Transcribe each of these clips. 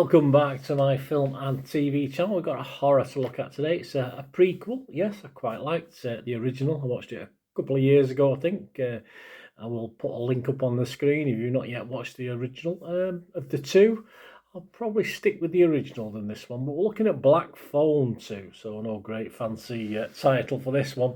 welcome back to my film and TV channel. We've got a horror to look at today. It's a prequel. Yes, I quite liked the original. I watched it a couple of years ago, I think. I will put a link up on the screen if you've not yet watched the original. Of the two, I'll probably stick with the original than this one. But we're looking at Black Phone 2, so no great fancy title for this one.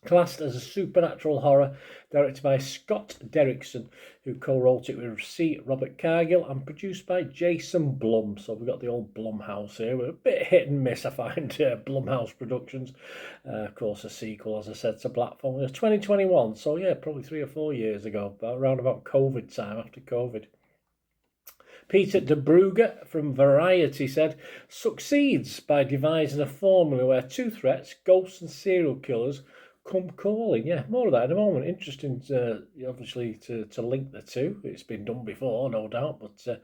Classed as a supernatural horror, directed by Scott Derrickson, who co-wrote it with C. Robert Cargill, and produced by Jason Blum. So we've got the old Blumhouse here. We're a bit hit and miss, I find, Blumhouse Productions. Of course, a sequel, as I said, to Black Phone. It was 2021, so yeah, probably 3 or 4 years ago, around about COVID time, after COVID. Peter de Brugge from Variety said, succeeds by devising a formula where two threats, ghosts and serial killers, come calling. Yeah, more of that in a moment. Interesting, obviously, to link the two. It's been done before, no doubt, but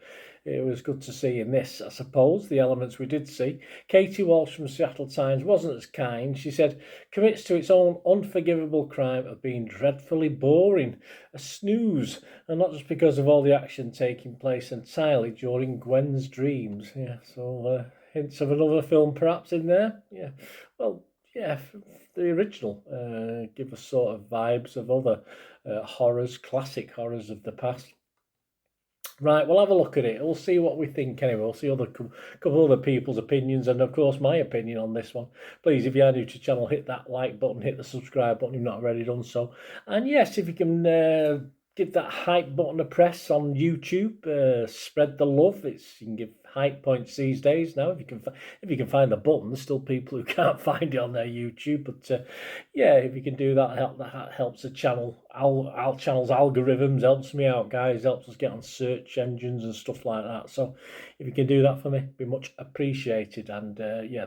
it was good to see in this, I suppose, the elements we did see. Katie Walsh from Seattle Times wasn't as kind. She said, commits to its own unforgivable crime of being dreadfully boring, a snooze, and not just because of all the action taking place entirely during Gwen's dreams. Yeah, so hints of another film perhaps in there. Yeah, well, yeah, the original give us sort of vibes of other horrors, classic horrors of the past. Right, we'll have a look at it. We'll see what we think anyway. We'll see couple other people's opinions and, of course, my opinion on this one. Please, if you are new to the channel, hit that like button, hit the subscribe button if you've not already done so. And, yes, if you can give that hype button a press on YouTube, spread the love. You can give hype points these days now if you can find the button. There's still people who can't find it on their YouTube, but yeah, if you can do that, that helps the channel. Our channel's algorithms, helps me out, guys. Helps us get on search engines and stuff like that. So if you can do that for me, it'd be much appreciated. And yeah,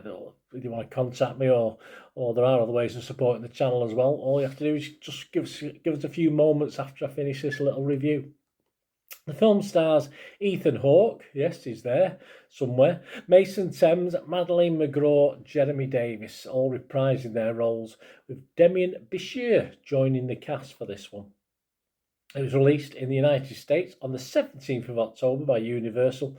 if you want to contact me or there are other ways of supporting the channel as well, all you have to do is just give us a few moments after I finish this little review. The film stars Ethan Hawke, yes, he's there somewhere, Mason Thames, Madeleine McGraw, Jeremy Davis, all reprising their roles, with Demian Bichir joining the cast for this one. It was released in the United States on the 17th of October by Universal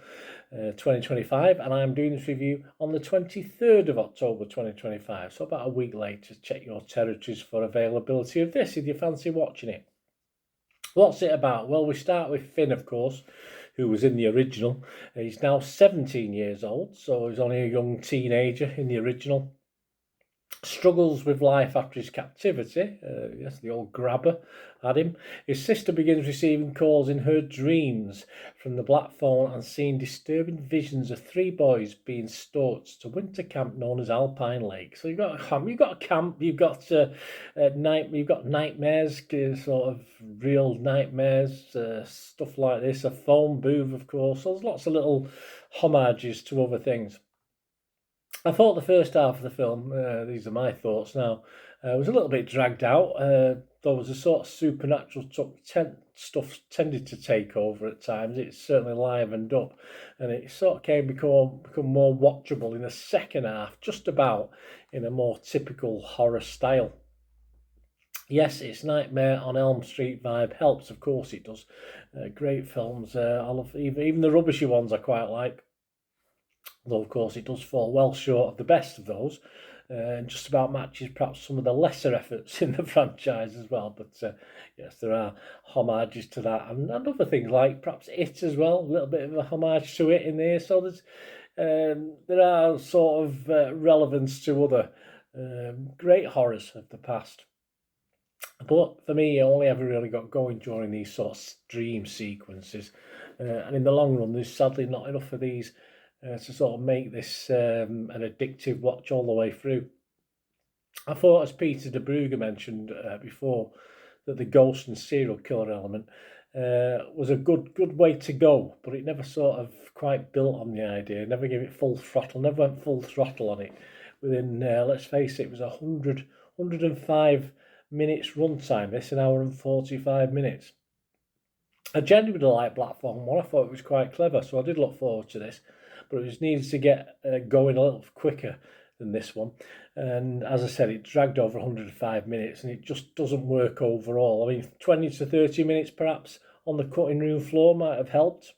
2025, and I am doing this review on the 23rd of October 2025, so about a week later. Check your territories for availability of this if you fancy watching it. What's it about? Well, we start with Finn, of course, who was in the original. He's now 17 years old, so he's only a young teenager in the original. Struggles with life after his captivity. Yes, the old grabber had him. His sister begins receiving calls in her dreams from the Black Phone and seeing disturbing visions of 3 boys being stalked to winter camp known as Alpine Lake. So you've got a camp, you've got nightmares, sort of real nightmares, stuff like this. A phone booth, of course. So there's lots of little homages to other things. I thought the first half of the film, these are my thoughts now, was a little bit dragged out. There was a sort of supernatural stuff tended to take over at times. It certainly livened up, and it sort of become more watchable in the second half, just about in a more typical horror style. Yes, it's Nightmare on Elm Street vibe. Helps, of course it does. Great films. I love even the rubbishy ones I quite like. Though, of course, it does fall well short of the best of those, and just about matches perhaps some of the lesser efforts in the franchise as well. But yes, there are homages to that, and other things like perhaps It as well, a little bit of a homage to it in there. So there are sort of relevance to other great horrors of the past. But for me, it only ever really got going during these sort of dream sequences, and in the long run, there's sadly not enough of these to sort of make this an addictive watch all the way through. I thought, as Peter de Brugge mentioned before, that the ghost and serial killer element was a good way to go, but it never sort of quite built on the idea, never gave it full throttle, never went full throttle on it. Within, let's face it, was 105 minutes runtime, this an hour and 45 minutes. I genuinely like Black Phone 1. I thought it was quite clever, so I did look forward to this. But it just needed to get going a little quicker than this one. And as I said, it dragged over 105 minutes, and it just doesn't work overall. I mean, 20 to 30 minutes perhaps on the cutting room floor might have helped.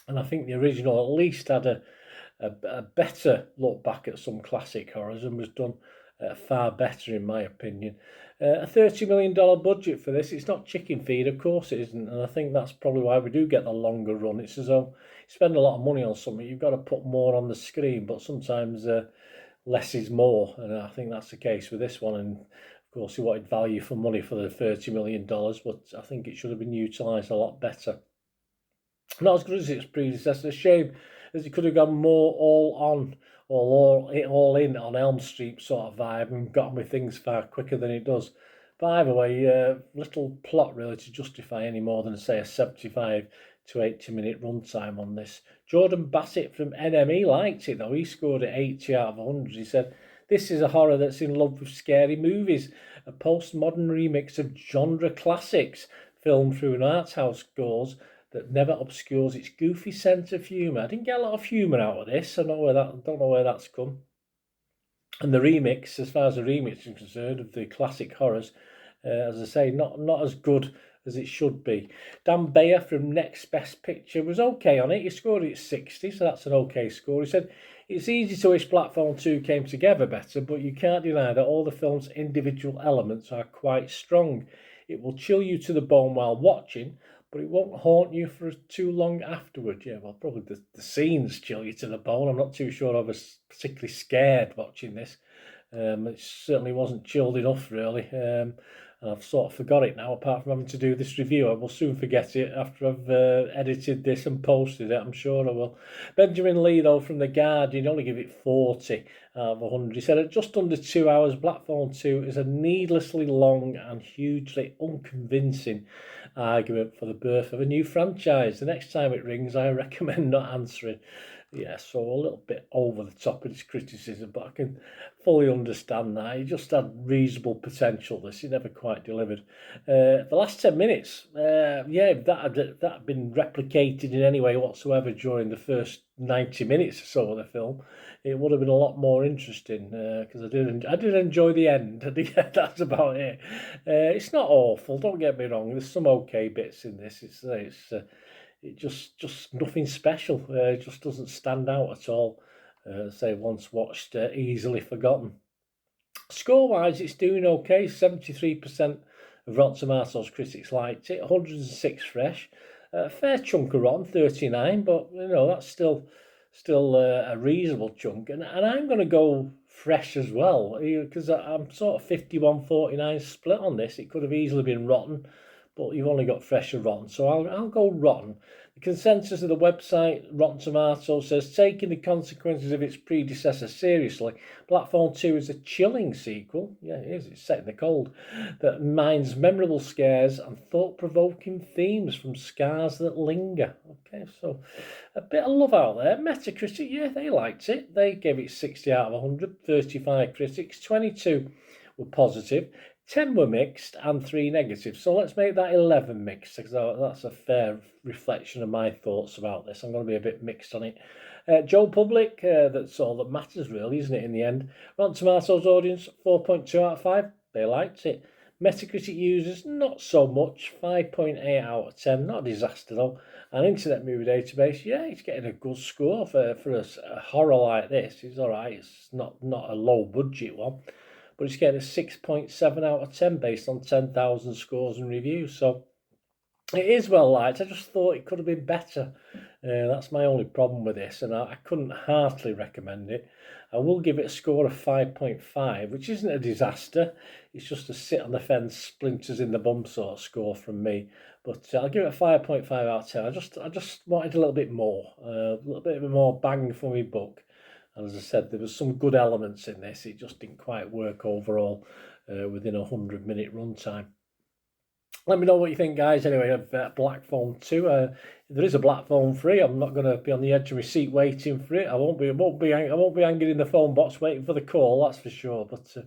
And I think the original at least had a better look back at some classic horrors and was done far better, in my opinion. A $30 million budget for this. It's not chicken feed, of course it isn't, and I think that's probably why we do get the longer run. It's as though you spend a lot of money on something, you've got to put more on the screen, but sometimes less is more, and I think that's the case with this one. And of course, he wanted value for money for the $30 million, but I think it should have been utilised a lot better. Not as good as its predecessor. A shame, as it could have gone more all on, or all in on Elm Street sort of vibe and got on with things far quicker than it does. But either way, little plot really to justify any more than, say, a 75 to 80 minute runtime on this. Jordan Bassett from NME liked it though. He scored it 80 out of 100. He said, "This is a horror that's in love with scary movies, a postmodern remix of genre classics, filmed through an art house goals that never obscures its goofy sense of humour." I didn't get a lot of humour out of this. I don't know where that's come. And the remix, as far as the remix is concerned, of the classic horrors, as I say, not as good as it should be. Dan Bayer from Next Best Picture was okay on it. He scored it 60, so that's an okay score. He said, "It's easy to wish Black Phone 2 came together better, but you can't deny that all the film's individual elements are quite strong. It will chill you to the bone while watching, but it won't haunt you for too long afterward." Yeah, well, probably the scenes chill you to the bone. I'm not too sure I was particularly scared watching this. It certainly wasn't chilled enough, really. And I've sort of forgot it now, apart from having to do this review. I will soon forget it after I've edited this and posted it, I'm sure I will. Benjamin Lee, though, from The Guardian, only give it 40 out of 100. He said, "At just under 2 hours, Black Phone 2 is a needlessly long and hugely unconvincing argument for the birth of a new franchise. The next time it rings, I recommend not answering." Yeah, so a little bit over the top of his criticism, but I can fully understand that. He just had reasonable potential. This, he never quite delivered. The last 10 minutes, yeah, that had been replicated in any way whatsoever during the first 90 minutes or so of the film, it would have been a lot more interesting, because I did enjoy the end. Yeah, that's about it. It's not awful, don't get me wrong. There's some okay bits in this. It just nothing special. It just doesn't stand out at all. Say once watched, easily forgotten. Score-wise, it's doing okay. 73% of Rotten Tomatoes critics liked it. 106 fresh. A fair chunk of rotten, 39, but you know that's still a reasonable chunk. And I'm going to go fresh as well, because I'm sort of 51-49 split on this. It could have easily been rotten, but you've only got fresh or rotten, so I'll go rotten. The consensus of the website Rotten Tomatoes says, "Taking the consequences of its predecessor seriously, Black Phone 2 is a chilling sequel." Yeah, it is. It's set in the cold. That mines memorable scares and thought-provoking themes from scars that linger. Okay, so a bit of love out there. Metacritic, yeah, they liked it. They gave it 60 out of 100. 35 critics, 22 were positive. 10 were mixed and 3 negative. So let's make that 11 mixed, because that's a fair reflection of my thoughts about this. I'm going to be a bit mixed on it. Joe Public, that's all that matters really, isn't it, in the end? Rotten Tomatoes audience, 4.2 out of 5. They liked it. Metacritic users, not so much, 5.8 out of 10. Not a disaster though. And Internet Movie Database, yeah, it's getting a good score for a horror like this. It's all right. It's not a low budget one, but it's getting a 6.7 out of 10 based on 10,000 scores and reviews. So it is well liked. I just thought it could have been better. That's my only problem with this, and I couldn't heartily recommend it. I will give it a score of 5.5, which isn't a disaster. It's just a sit on the fence, splinters in the bum sort of score from me. But I'll give it a 5.5 out of 10. I just wanted a little bit more, a little bit more bang for my buck. And as I said, there was some good elements in this. It just didn't quite work overall within a 100-minute runtime. Let me know what you think, guys. Anyway, of Black Phone 2. There is a Black Phone 3. I'm not going to be on the edge of my seat waiting for it. I won't be hanging in the phone box waiting for the call. That's for sure. But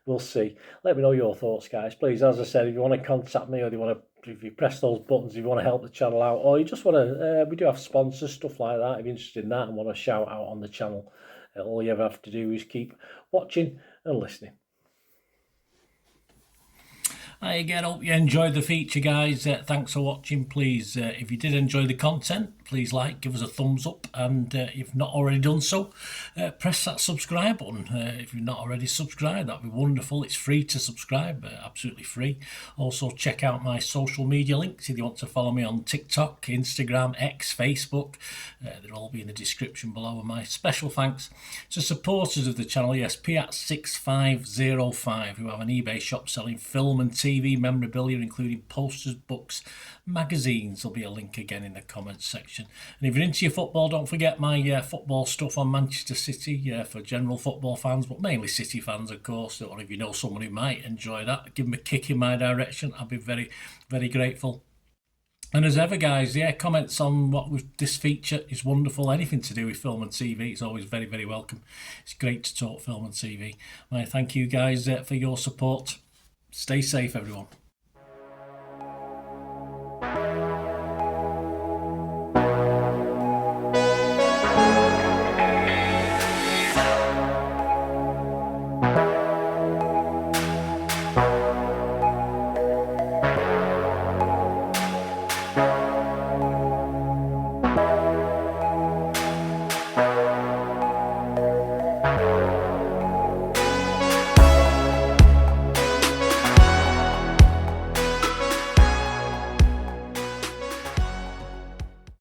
we'll see. Let me know your thoughts, guys. Please, as I said, if you want to contact me, or if you press those buttons, if you want to help the channel out, or you just want to, we do have sponsors, stuff like that. If you're interested in that and want to shout out on the channel, all you ever have to do is keep watching and listening. Hi again, hope you enjoyed the feature, guys. Thanks for watching. Please, if you did enjoy the content, please like, give us a thumbs up, and if you've not already done so, press that subscribe button. If you've not already subscribed, that'd be wonderful. It's free to subscribe, absolutely free. Also, check out my social media links if you want to follow me on TikTok, Instagram, X, Facebook. They'll all be in the description below. And my special thanks to supporters of the channel, yes, Piat6505, who have an eBay shop selling film and TV memorabilia, including posters, books, magazines. There'll be a link again in the comments section. And if you're into your football, don't forget my football stuff on Manchester City for general football fans, but mainly City fans, of course. Or if you know someone who might enjoy that, give them a kick in my direction. I'll be very, very grateful. And as ever, guys, comments on this feature is wonderful. Anything to do with film and TV is always very, very welcome. It's great to talk film and TV. I thank you guys for your support. Stay safe, everyone.